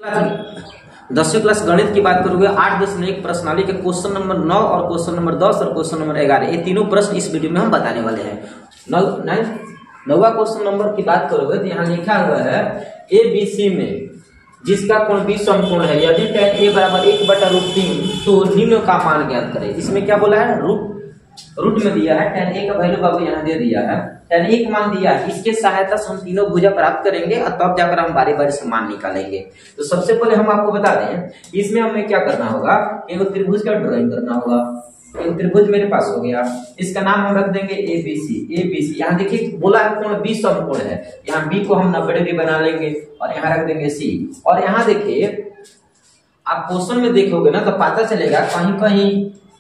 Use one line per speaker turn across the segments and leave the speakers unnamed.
10वीं क्लास गणित की बात करोगे 8.1 प्रश्नावली के क्वेश्चन नंबर 9 और क्वेश्चन नंबर 10 और क्वेश्चन नंबर 11 ये तीनों प्रश्न इस वीडियो में हम बताने वाले हैं। नौवा क्वेश्चन नंबर की बात करोगे तो यहाँ लिखा हुआ है ABC में जिसका कोण 20 समकोण है यदि tan A बराबर 1/√3 तो निम्न का मान ज्ञात करें। इसमें क्या बोला है, रूट में दिया है, tan A का वैल्यू बाबू यहाँ दे दिया है, tan A का मान दिया है। इसके सहायता से हम तीनों भुजा प्राप्त करेंगे और तब जाकर हम बारी बारी से मान निकालेंगे। तो सबसे पहले हम आपको बता दें इसमें हमें क्या करना होगा, एक त्रिभुज का ड्राइंग करना होगा। एक त्रिभुज मेरे पास हो गया, इसका नाम हम रख देंगे ABC। यहाँ देखिए बोला है कोण 20 समकोण है, यहाँ B को हम 90 डिग्री बना लेंगे और यहाँ रख देंगे C। और यहाँ देखिए आप क्वेश्चन में देखोगे ना तो पता चलेगा कहीं कहीं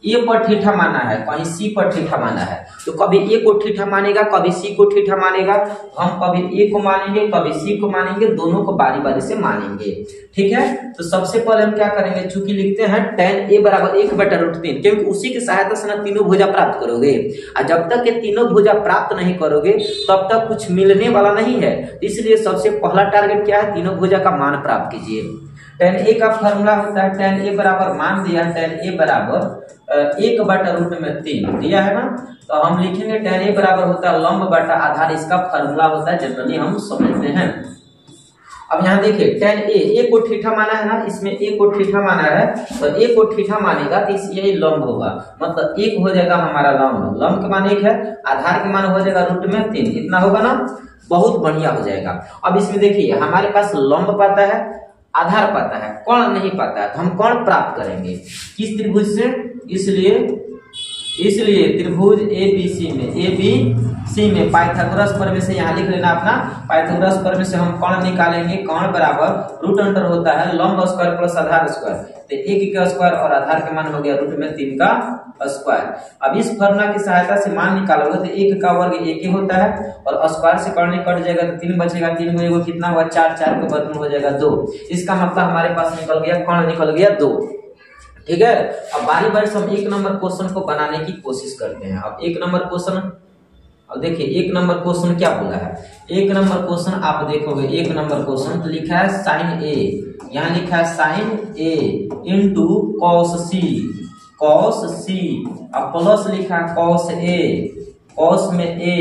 A पर थीटा माना है, कहीं C पर थीटा माना है। तो कभी A को थीटा मानेगा, कभी C को थीटा मानेगा। हम कभी A को मानेंगे, कभी C को मानेंगे, दोनों को बारी बारी से मानेंगे। ठीक है, तो सबसे पहले हम क्या करेंगे, चूंकि लिखते हैं tan A बराबर 1/√3 क्योंकि उसी की सहायता से ना तीनों भुजा प्राप्त करोगे। और जब तक ये तीनों भुजा प्राप्त नहीं करोगे तब तक कुछ मिलने वाला नहीं है। इसलिए सबसे पहला टारगेट क्या है, तीनों भुजा का मान प्राप्त कीजिए। tan A का फॉर्मूला होता है tan A बराबर मान दिया है, tan A बराबर 1/√3 दिया है ना, तो हम लिखेंगे tan A बराबर होता है लंब बटा आधार। इसका फॉर्मूला होता है, जनरली हम समझते हैं। अब यहाँ देखिए tan A को थीटा माना है ना, इसमें A को थीटा माना है तो A को थीटा मानेगा तो यही लंब होगा, मतलब 1 हो जाएगा हमारा लंब। लंब का मान 1 है, आधार के मान हो जाएगा √3, इतना होगा ना, बहुत बढ़िया हो जाएगा। अब इसमें देखिए हमारे पास लंब पता है, आधार पता है, कोण नहीं पता है, तो हम कोण प्राप्त करेंगे किस त्रिभुज से, इसलिए त्रिभुज ABC में पाइथागोरस प्रमेय से यहाँ लिख लेना अपना, पाइथागोरस प्रमेय से हम कोण निकालेंगे। कोण बराबर √अंडर होता है लंब स्क्वायर प्लस आधार स्क्वायर, तो 1 का स्क्वायर और आधार के मान हो गया √3 का स्क्वायर। अब इस फॉर्मूला की सहायता से मान निकालोगे तो 1 का वर्ग 1 होता है और स्क्वायर से करने कट जाएगा तो 3 बचेगा, 3 में एगो कितना हुआ 4, 4 के वर्गमूल हो जाएगा 2। इसका मतलब हमारे पास निकल गया कोण निकल गया 2। ठीक है, अब बारी बारी से हम 1 नंबर क्वेश्चन को बनाने की कोशिश करते हैं। अब 1 नंबर क्वेश्चन, अब देखिए 1 नंबर क्वेश्चन क्या बोला है। 1 नंबर क्वेश्चन आप देखोगे 1 नंबर क्वेश्चन तो लिखा है sin A, यहाँ लिखा है sin A into cos C, अब प्लस लिखा है cos A, cos में A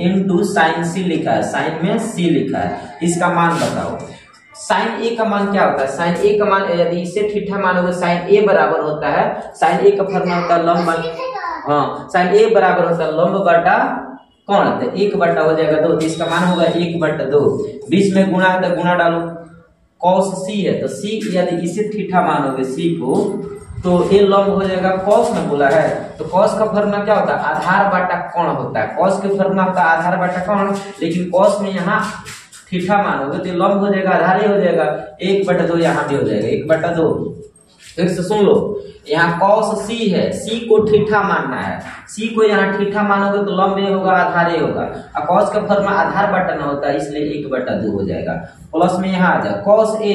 इंटू sin C लिखा है, sin में C लिखा है। इसका मान बताओ। sin A का मान क्या होता है, sin A का मान यदि इसे थीटा मानोगे sin A बराबर होता है, sin A का फॉर्मूला होता है लंब, हाँ sin A बराबर होता है लंब बटा कोण, तो 1 बटा हो जाएगा 2, तो इसका मान होगा 1/2। 20 में गुणा है तो गुणा डालो, cos C है तो C यदि इसे थीटा मानोगे C को तो ये लंब हो जाएगा, cos में बोला है तो cos का फॉर्मूला क्या होता है, आधार बटा कोण होता है। cos के फॉर्मूला होता है आधार बटा कोण, लेकिन cos में यहाँ थीटा मानोगे तो लंब हो जाएगा, आधार ही हो जाएगा, 1/2 यहाँ भी हो जाएगा 1/2। फिर से सुन लो, यहाँ cos C है, C को थीटा मानना है, C को यहाँ थीटा मानोगे तो लंब ही होगा, आधार ही होगा। और cos का फॉर्मूला आधार बटा ना होता है इसलिए 1/2 हो जाएगा। प्लस में यहाँ आ जाए cos A,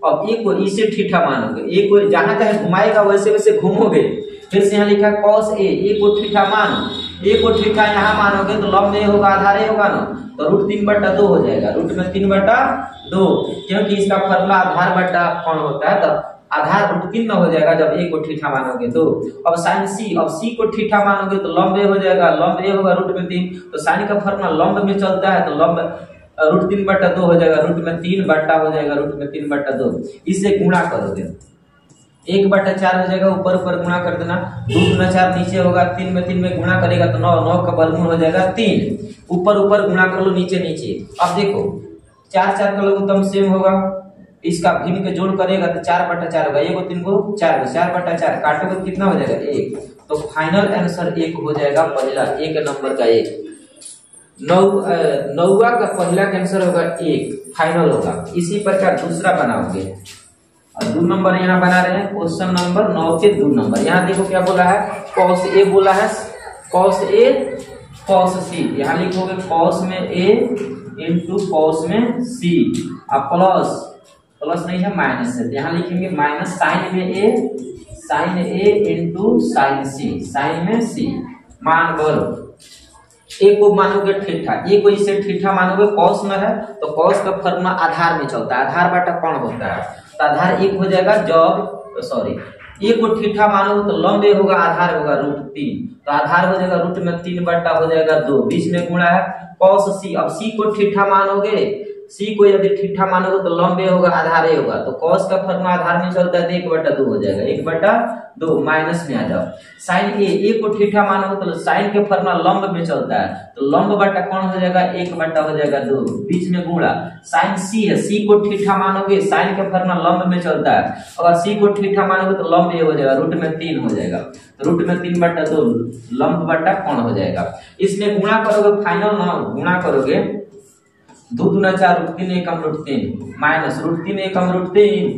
अब A को इसे थीटा मानोगे, A को जहां तक घुमाएगा वैसे वैसे घूमोगे। फिर से यहाँ लिखा cos A को थीटा मानो, A को थीटा यहाँ मानोगे तो लंब ही होगा, आधार ही होगा ना, तो √3/2 हो जाएगा, √3/2 क्योंकि इसका फॉर्मूला आधार बटा कोण होता है, तो आधार √3 में हो जाएगा जब A को थीटा मानोगे तो। अब sin C, अब C को थीटा मानोगे तो लंब हो जाएगा, लंब होगा √3, तो sin का फॉर्मूला लंब में चलता है तो लंब √3/2 हो जाएगा, √3 बटा हो जाएगा, √3/2। इससे गुणा करोगे 1/4 हो जाएगा, ऊपर ऊपर गुणा कर देना, 2 4 नीचे होगा, 3 में गुणा करेगा तो 9 का वर्गमूल हो जाएगा 3, ऊपर ऊपर गुणा कर लो नीचे नीचे। अब देखो 4 4 का लघुत्तम सेम होगा, इसका भिन्न के जोड़ करेगा तो 4/4 होगा, 1 3 को 4 4/4 काटोगे तो कितना हो जाएगा 1, तो फाइनल आंसर 1 हो जाएगा, पहला 1 नंबर का 1। नौवा का पहला का आंसर होगा 1 फाइनल होगा। इसी प्रकार दूसरा बनाओगे, और 2 नंबर यहाँ बना रहे हैं, क्वेश्चन नंबर 9 के 2 नंबर। यहाँ देखो क्या बोला है, cos A बोला है, cos A cos C, यहाँ लिखोगे cos में A इंटू cos में C, अब प्लस नहीं है माइनस है, यहाँ लिखेंगे minus sin A into sin C, sin में C मान करो। A को मानोगे थीटा, A को इसे थीटा मानोगे, cos में है तो cos का फॉर्मूला आधार में चलता है, आधार बटा कोण होता है, तो आधार 1 हो जाएगा। जब सॉरी ए को थीटा मानो तो लंब ए होगा, आधार होगा √3, तो आधार हो जाएगा रूट में 3 बट्टा हो जाएगा 2, बीच में गुणा है cos c। अब c को थीटा मानोगे, c को यदि थीटा मानोगे तो लंब ए होगा, आधार ए होगा, तो cos का फॉर्मूला आधार में चलता है तो 1/2 हो जाएगा, 1/2 माइनस में आ जाओ। sin ए को थीटा मानोगे तो sin के फॉर्मूला लंब में चलता है, तो लंब बटा कौन हो जाएगा 1/2 हो जाएगा 2, बीच में गुणा sin c है, c को थीटा मानोगे, sin के फॉर्मूला लंब में चलता है, अगर c को थीटा मानोगे तो लंब ए हो जाएगा, रूट में 3 हो जाएगा, तो रूट में 3/2 लंब बटा कौन हो जाएगा। इसमें गुणा करोगे फाइनल ना, गुणा करोगे 2 दूना 4 √3 एकम √3 माइनस √3 एकम √3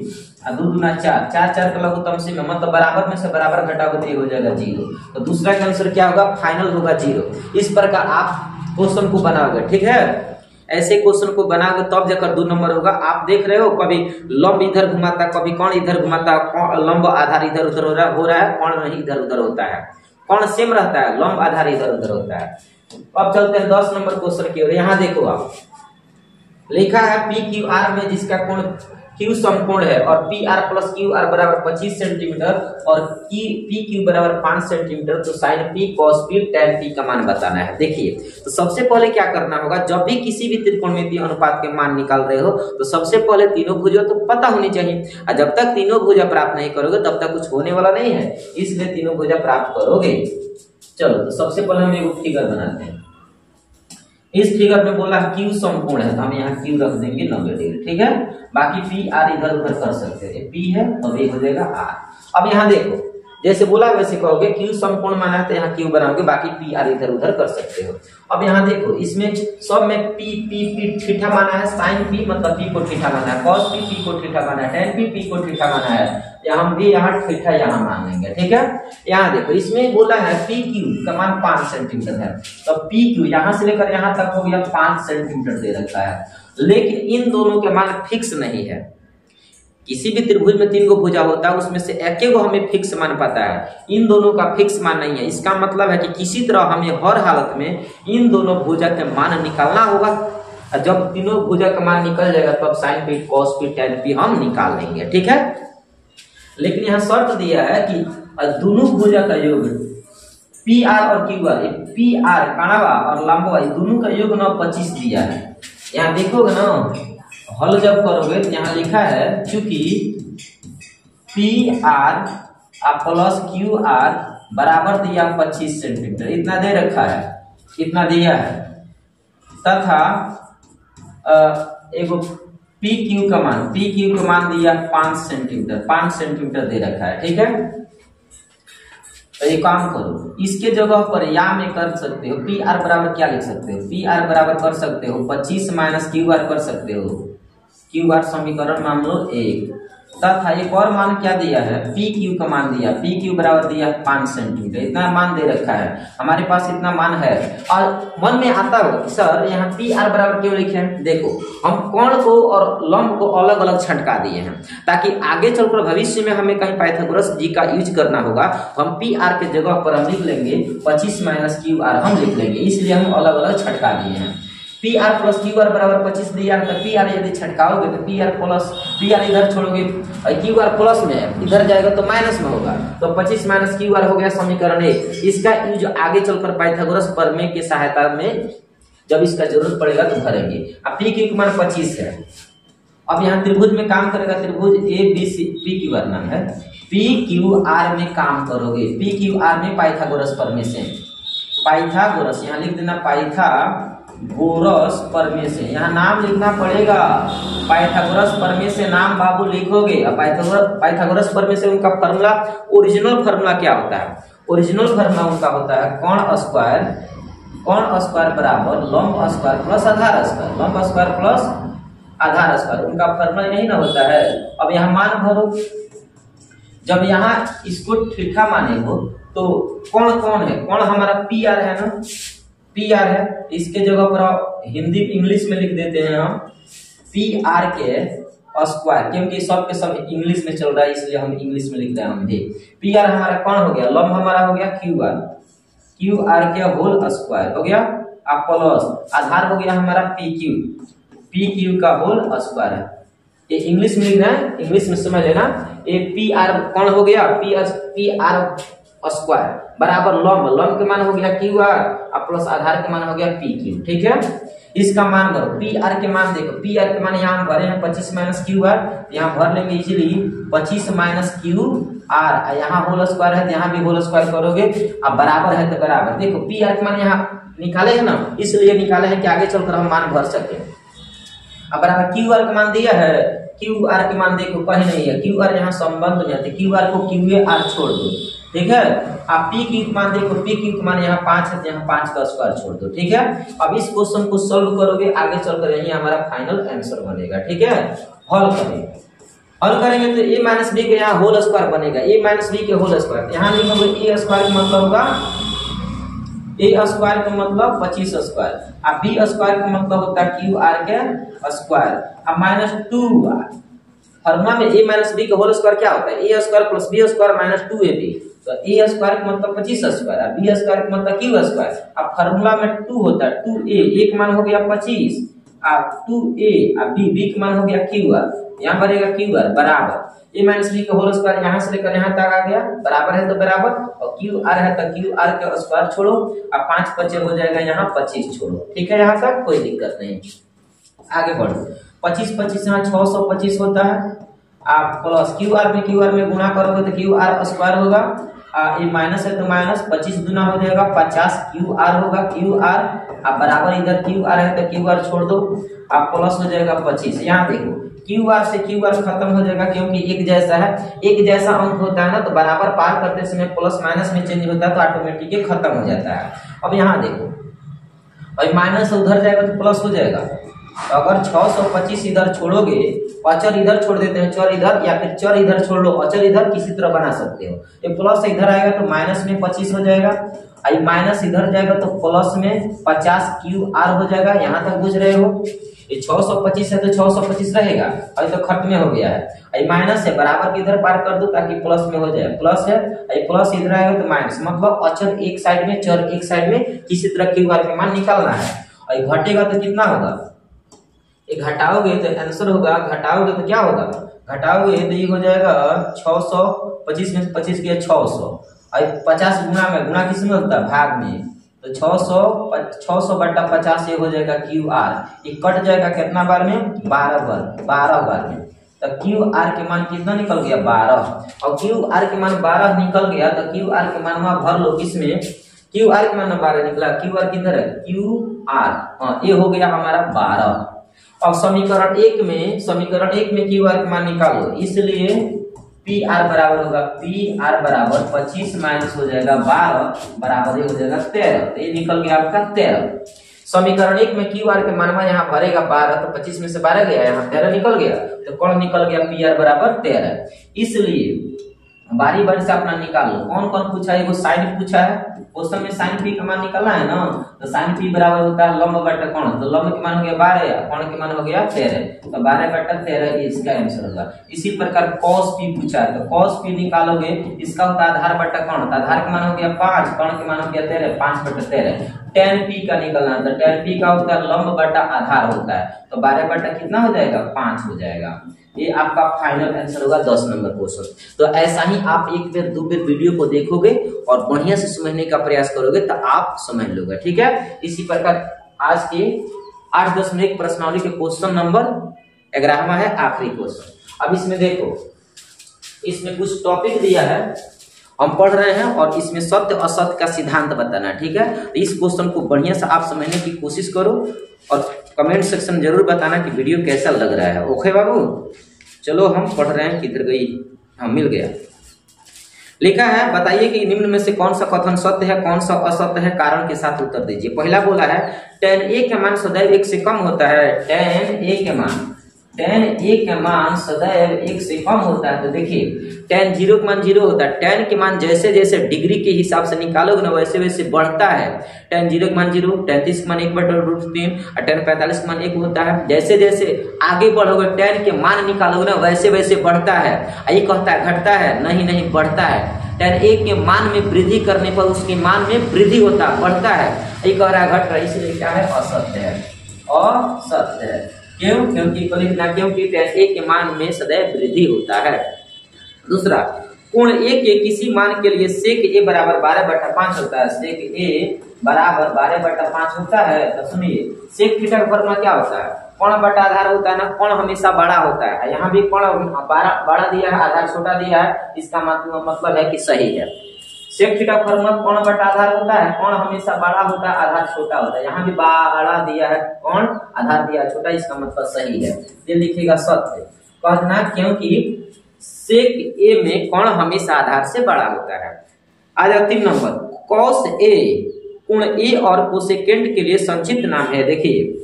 और 2 दूना 4 4 4 का लघुत्तम से मतलब बराबर में से बराबर घटाओगे तो ये हो जाएगा 0। तो दूसरा का आंसर क्या होगा, फाइनल होगा 0। इस प्रकार आप क्वेश्चन को बनाओगे, ठीक है। ऐसे क्वेश्चन को बनाओगे तब जाकर 2 नंबर होगा। आप देख रहे हो कभी लंब इधर घुमाता, कभी कौन इधर घुमाता, लंब आधार इधर उधर हो रहा है, कौन नहीं इधर उधर होता है, कौन सेम रहता है, लंब आधार इधर उधर होता है। अब चलते हैं 10 नंबर क्वेश्चन की ओर। यहाँ देखो आप लिखा है पी क्यू आर में जिसका कोण क्यू समकोण है और P R plus Q R बराबर 25 सेंटीमीटर और पी क्यू बराबर 5 सेंटीमीटर, तो sine P cos P tan P का मान बताना है। देखिए तो सबसे पहले क्या करना होगा, जब भी किसी भी त्रिकोणमितीय अनुपात के मान निकाल रहे हो तो सबसे पहले तीनों भुजा तो पता होनी चाहिए, और जब तक तीनों भुजा प्राप्त नहीं करोगे तब तक कुछ होने वाला नहीं है, इसलिए तीनों भुजा प्राप्त करोगे। चलो तो सबसे पहले हम एक फिगर बनाते हैं। इस फिगर में बोला क्यू समकोण है तो हम यहाँ क्यू रख देंगे 90 डिग्री, ठीक है। बाकी पी आर इधर उधर कर सकते हैं, पी है तो ये हो जाएगा आर। अब यहाँ देखो जैसे बोला वैसे कहोगे, क्यू समकोण माना है तो यहाँ क्यू बनाओगे, बाकी पी आर इधर उधर कर सकते हो। अब यहाँ देखो इसमें सब में पी पी पी थीटा माना है, साइन पी मतलब पी को थीटा माना है, कॉस पी पी को थीटा माना है, टेन पी पी को थीटा माना है, हम भी यहाँ थीटा यहाँ मान लेंगे, ठीक है। यहाँ देखो इसमें बोला है पी क्यू का मान 5 सेंटीमीटर है, तो पी क्यू यहाँ से लेकर यहाँ तक हो गया 5 सेंटीमीटर दे रखा है, लेकिन इन दोनों के मान फिक्स नहीं है। किसी भी त्रिभुज में 3 गो भुजा होता है, उसमें से एक गो हमें फिक्स मान पता है, इन दोनों का फिक्स मान नहीं है। इसका मतलब है कि किसी तरह हमें हर हालत में इन दोनों भुजा के मान निकालना होगा, और जब तीनों भुजा का मान निकल जाएगा तब sine P cos P tan P हम निकाल लेंगे, ठीक है। लेकिन यहाँ शर्त दिया है कि दोनों भुजा का योग पी आर और क्यू आर, पी आर काणावा और लंबवा दोनों का योग 25 दिया है। यहाँ देखोगे ना हल जब करोगे तो यहाँ लिखा है क्योंकि P R plus Q R बराबर दिया 25 सेंटीमीटर, इतना दे रखा है, इतना दिया है, तथा एगो पी क्यू का मान दिया 5 सेंटीमीटर, 5 सेंटीमीटर दे रखा है, ठीक है। तो ये काम करो, इसके जगह पर या में कर सकते हो, पी आर बराबर क्या लिख सकते हो, पी आर बराबर कर सकते हो 25 माइनस क्यू आर कर सकते हो, क्यू आर समीकरण मान लो 1, तथा एक और मान क्या दिया है, पी क्यू का मान दिया, पी क्यू बराबर दिया 5 सेंटीमीटर, इतना मान दे रखा है, हमारे पास इतना मान है। और मन में आता होगा कि सर यहाँ पी आर बराबर क्यों लिखे हैं, देखो हम कोण को और लंब को अलग अलग छटका दिए हैं ताकि आगे चलकर भविष्य में हमें कहीं पाइथागोरस जी का यूज करना होगा तो हम पी आर के जगह पर हम लिख लेंगे 25 माइनस क्यू आर हम लिख लेंगे, इसलिए हम अलग अलग छटका दिए हैं। P R plus Q R बराबर 25 दिया, तो पी आर यदि छटकाओगे तो पी आर इधर छोड़ोगे, क्यू आर प्लस में इधर जाएगा तो माइनस में होगा, तो 25 माइनस क्यू आर हो गया समीकरण 1। इसका यूज आगे चलकर पाइथागोरस प्रमेय की सहायता में जब इसका जरूरत पड़ेगा तो करेंगे। अब पी क्यू का मान 25 है। अब यहाँ त्रिभुज में काम करेगा, त्रिभुज A B C P Q R नाम है, पी क्यू आर में काम करोगे, पी क्यू आर में पाइथागोरस प्रमेय से, पाइथागोरस यहाँ लिख देना पाइथागोरस प्रमेय से, यहाँ नाम लिखना पड़ेगा, पाइथागोरस प्रमेय से नाम बाबू लिखोगे। अब पाइथागोरस प्रमेय से उनका फार्मूला, ओरिजिनल फार्मूला क्या होता है, ओरिजिनल फार्मूला उनका होता है कोण स्क्वायर बराबर लंब स्क्वायर प्लस आधार स्क्वायर, लंब स्क्वायर प्लस आधार स्क्वायर, उनका फार्मूला यही ना होता है। अब यहाँ मान भरो, जब यहाँ इसको थीटा माने हो तो कौन है, कौन हमारा पी आर है ना, पी आर है, इसके जगह पर हिंदी इंग्लिश में लिख देते हैं हम पी आर के स्क्वायर, क्योंकि सब के सब इंग्लिश में चल रहा है इसलिए हम इंग्लिश में लिख रहे हैं हम भी। पी आर हमारा कौन हो गया, लंब हमारा हो गया क्यू आर के होल स्क्वायर हो गया, आप प्लस आधार हो गया हमारा पी क्यू का होल स्क्वायर है, ये इंग्लिश में लिखना है, इंग्लिश में समझ लेना। ये पी आर कौन हो गया, पी आर स्क्वायर बराबर लंब के मान हो गया क्यू आर और प्लस आधार के मान हो गया पी क्यू। ठीक है, इसका मान करो, पी आर के मान देखो, पी आर के मान यहाँ भरे हैं 25 माइनस क्यू आर, यहाँ भर लेंगे इजीली 25 माइनस क्यू आर, यहाँ होल स्क्वायर है, यहाँ भी होल स्क्वायर करोगे, अब बराबर है तो बराबर। देखो पी आर के मान यहाँ निकाले है ना, इसलिए निकाले हैं कि आगे चलकर हम मान भर सके। अब बराबर क्यू आर का मान दिया है, क्यू आर के मान देखो कहीं नहीं है, क्यू आर यहाँ संबंध में आते, क्यू आर को क्यू ए आर छोड़ दो। ठीक है, आप पी क्यू मान देखो, पी क्यू का मान यहाँ 5 है, यहाँ 5 का स्क्वायर छोड़ दो। ठीक है, अब इस क्वेश्चन को सॉल्व करोगे, आगे चलकर यही हमारा फाइनल आंसर बनेगा। ठीक है, हल करेंगे तो ए माइनस बी के यहाँ होल स्क्वायर बनेगा, ए माइनस बी के होल स्क्वायर, यहाँ लिखोगे ए स्क्वायर का मतलब होगा, ए स्क्वायर का मतलब 25 स्क्वायर, अब बी स्क्वायर का मतलब होता है क्यू आर के स्क्वायर, अब माइनस 2 फॉर्मूला में ए माइनस बी का होल स्क्वायर क्या होता है, A square plus B square minus 2ab, तो ए स्क्वायर का मतलब 25 स्क्वायर, बी स्क्वायर का मतलब क्यू स्क्वायर, अब फार्मूला में 2 होता है, 2a एक मान हो गया 25, अब 2a अब बी का मान हो गया क्यू आर, यहाँ बनेगा क्यू आर बराबर ए माइनस बी का होल स्क्वायर, यहाँ से लेकर यहाँ तक आ गया, बराबर है तो बराबर, और क्यू आर है तो क्यू आर का स्क्वायर छोड़ो, अब 5 बचे हो जाएगा यहाँ 25 छोड़ो। ठीक है, यहाँ तक कोई दिक्कत नहीं, आगे बढ़ो। 25 यहाँ 625 होता है, आप प्लस क्यू आर में गुणा करोगे तो क्यू आर स्क्वायर होगा, ये माइनस है तो माइनस 25 दुना हो जाएगा 50 क्यू आर होगा, क्यू आर अब बराबर इधर क्यू आर है तो क्यू आर छोड़ दो, आप प्लस हो जाएगा 25। यहाँ देखो क्यू आर से क्यू आर खत्म हो जाएगा, क्योंकि एक जैसा है, एक जैसा अंक होता है ना, तो बराबर पार करते समय प्लस माइनस में चेंज होता है तो ऑटोमेटिक खत्म हो जाता है। अब यहाँ देखो भाई माइनस उधर जाएगा तो प्लस हो जाएगा, तो अगर 625 इधर छोड़ोगे, अचर इधर छोड़ देते हैं, चर इधर, या फिर चर इधर छोड़ लो, अचर इधर किसी तरह बना सकते हो, ये प्लस इधर आएगा तो माइनस में 25 हो जाएगा, आई माइनस इधर जाएगा तो प्लस में 50 क्यू आर हो जाएगा। यहाँ तक बुझ रहे हो, ये 625 है तो 625 रहेगा, अभी तो खत्म हो गया है, आई माइनस है बराबर के इधर पार कर दो ताकि प्लस में हो जाए, प्लस है, आई प्लस इधर आएगा तो माइनस, मतलब अचर एक साइड में चर एक साइड में, किसी तरह क्यू आर का मान निकालना है, और घटेगा तो कितना होगा, ये घटाओगे तो आंसर होगा, घटाओगे तो क्या होगा, घटाओगे तो ये हो जाएगा 625 में 25 के 600, और 50 गुना में, गुना किस में होता है, भाग में, तो 600 बटा 50 ये हो जाएगा क्यू आर, ये कट जाएगा कितना बार में, 12 बार में, तो क्यू आर के मान कितना निकल गया 12, और क्यू आर के मान 12 निकल गया तो क्यू आर के मान वहां भर लो, किसमें, क्यू आर के मान 12 निकला, क्यू आर किधर है, क्यू आर, हाँ ये हो गया हमारा 12। अब समीकरण एक में क्यू आर का मान निकालो, इसलिए पी आर बराबर होगा, पी आर बराबर 25 माइनस हो जाएगा 12 बराबर हो जाएगा 13, तो ये निकल गया आपका 13। समीकरण एक में क्यू आर के मानवा यहाँ भरेगा 12, तो 25 में से 12 गया, यहाँ 13 निकल गया, तो कौन निकल गया, पी आर बराबर 13। इसलिए बारी बारी से अपना निकाल लो, कौन कौन पूछा है, वो साइन पूछा है, क्वेश्चन में साइन पी का मान निकालना है ना, तो साइन पी बराबर होता है लंब बटा कोण, तो लंब के मान हो गया 12, कोण के मान हो गया 13, तो 12 बटा 13 इसका आंसर होगा। इसी प्रकार cos p पूछा है, तो cos p निकालोगे, इसका होता है आधार बटा कोण, तो आधार के मान हो गया 5, कोण के मान हो गया 13, 5 बटा 13। tan p का निकलना, तो tan p का होता है लंब बटा आधार होता है, तो 12 बटा कितना हो जाएगा, 5 हो जाएगा। ये आपका फाइनल आंसर होगा 10 नंबर क्वेश्चन। तो ऐसा ही आप एक बार दो बार वीडियो को देखोगे और बढ़िया से समझने का प्रयास करोगे तो आप समझ लोगे, ठीक है। इसी प्रकार आज के 8-10 प्रश्नावली के क्वेश्चन नंबर 11वां है, आखिरी क्वेश्चन। अब इसमें देखो, इसमें कुछ टॉपिक दिया है, हम पढ़ रहे हैं और इसमें सत्य असत्य का सिद्धांत बताना, ठीक है। तो इस क्वेश्चन को बढ़िया से आप समझने की कोशिश करो और कमेंट सेक्शन जरूर बताना कि वीडियो कैसा लग रहा है। ओके बाबू, चलो हम पढ़ रहे हैं, किधर गई, हाँ मिल गया। लिखा है, बताइए कि निम्न में से कौन सा कथन सत्य है, कौन सा असत्य है, कारण के साथ उत्तर दीजिए। पहला बोला है tan a के मान सदैव 1 से कम होता है, tan a के मान सदैव 1 से कम होता है। तो देखिए tan 0 के मान 0 होता है, tan के मान जैसे जैसे डिग्री के हिसाब से निकालोगे ना वैसे वैसे बढ़ता है। tan 0 के मान 0, tan 30 के मान 1/√3 और tan 45 के मान 1 होता है। जैसे जैसे आगे बढ़ोगे tan के मान निकालोगे ना वैसे वैसे बढ़ता है। ये कहता है घटता है, नहीं बढ़ता है। tan a के मान में वृद्धि करने पर उसके मान में वृद्धि होता है, बढ़ता है। ये कह रहा है घट रहा है, इसलिए क्या है, असत्य है, असत्य है। क्यों? क्योंकि को लिखना क्योंकि tan a के मान में सदैव वृद्धि होता है। दूसरा, कोण a के किसी मान के लिए sec a बराबर 12/5 होता है। sec a बराबर 12/5 होता है। तो सुनिए, sec थीटा का फॉर्मूला क्या होता है? कोण बटा आधार होता है ना, कोण हमेशा बड़ा होता है। यहाँ भी कोण बड़ा दिया है, आधार छोटा दिया है, इसका मतलब है कि सही है। सेक थीटा फॉर्मूला कोण बटा आधार होता है, कोण हमेशा बड़ा होता है, आधार छोटा होता है। यहाँ भी बड़ा दिया है कोण, आधार दिया है छोटा, इसका मतलब सही है। ये लिखेगा सत्य। कहना क्योंकि सेक ए में कोण हमेशा आधार से बड़ा होता है। आ जाओ 3 नंबर, कॉस ए कोण ए और कोसेकेंट के लिए संक्षिप्त नाम है। देखिए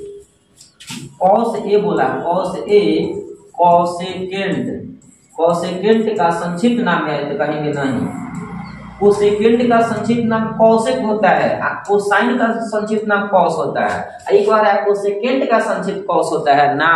कॉस ए बोला, कॉस ए कोसेकेंट, कोसेकेंट का संक्षिप्त नाम है तो कहेंगे नहीं। कोसेकेंट का संक्षिप्त नाम कॉसेक होता है, कोसाइन का संक्षिप्त नाम कॉस होता है। एक बार है कोसेकेंट का संक्षिप्त कॉस होता है ना,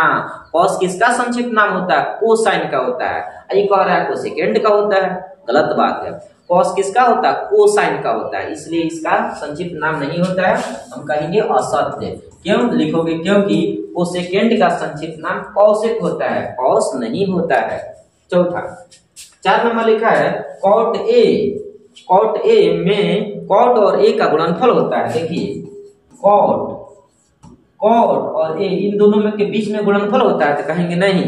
कॉस किसका संक्षिप्त नाम होता है? कोसाइन का होता है। एक बार है कोसेकेंट का होता है, गलत बात है। कॉस किसका होता है? कोसाइन का होता है, इसलिए इसका संक्षिप्त नाम नहीं होता है, हम कहेंगे असत्य। क्यों लिखोगे? क्योंकि कोसेकेंट का संक्षिप्त नाम कॉसेक होता है, कॉस नहीं होता है। चौथा 4 नंबर लिखा है कॉट ए, कॉट ए में कॉट और ए का गुणनफल होता है। देखिए कॉट, कॉट और ए इन दोनों में के बीच में गुणनफल होता है तो कहेंगे नहीं।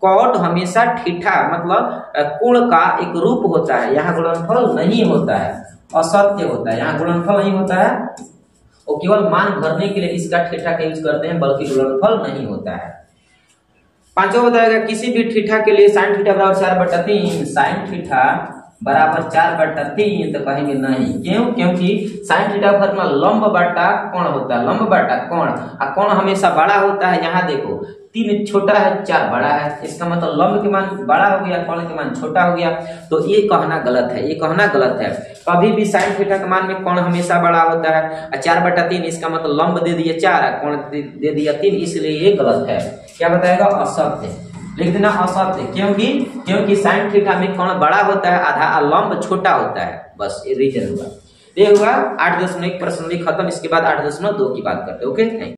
कॉट हमेशा ठीठा मतलब कोण का एक रूप होता है, यहाँ गुणनफल नहीं होता है, असत्य होता है, यहाँ गुणनफल नहीं होता है। वो केवल मान भरने के लिए इसका ठीठा का यूज करते हैं, बल्कि गुणनफल नहीं होता है। 5वां बताएगा किसी भी ठीठा के लिए साइन थीटा बराबर 4/3, साइन थीटा बराबर 4/3 तो कहेंगे नहीं। क्यों? क्योंकि साइन थीटा फॉर्मूला लंब बटा कोण होता है, लंब बटा कोण, और कोण हमेशा बड़ा होता है। यहाँ देखो 3 छोटा है, 4 बड़ा है, इसका मतलब लंब के मान बड़ा हो गया, कोण के मान छोटा हो गया। तो ये कहना गलत है, ये कहना गलत है। कभी भी साइन थीटा के मान में कोण हमेशा बड़ा होता है, 4/3 इसका मतलब लंब दे दिया 4, कोण दे दिया 3, इसलिए ये गलत है। क्या बताएगा? असत्य। लिख देना असत्य। क्योंकि साइन थीटा में कोण बड़ा होता है आधा, और लंब छोटा होता है, बस ये रीजन हुआ। ये हुआ 8.1 प्रश्न भी खत्म। इसके बाद 8.2 की बात करते हैं। ओके।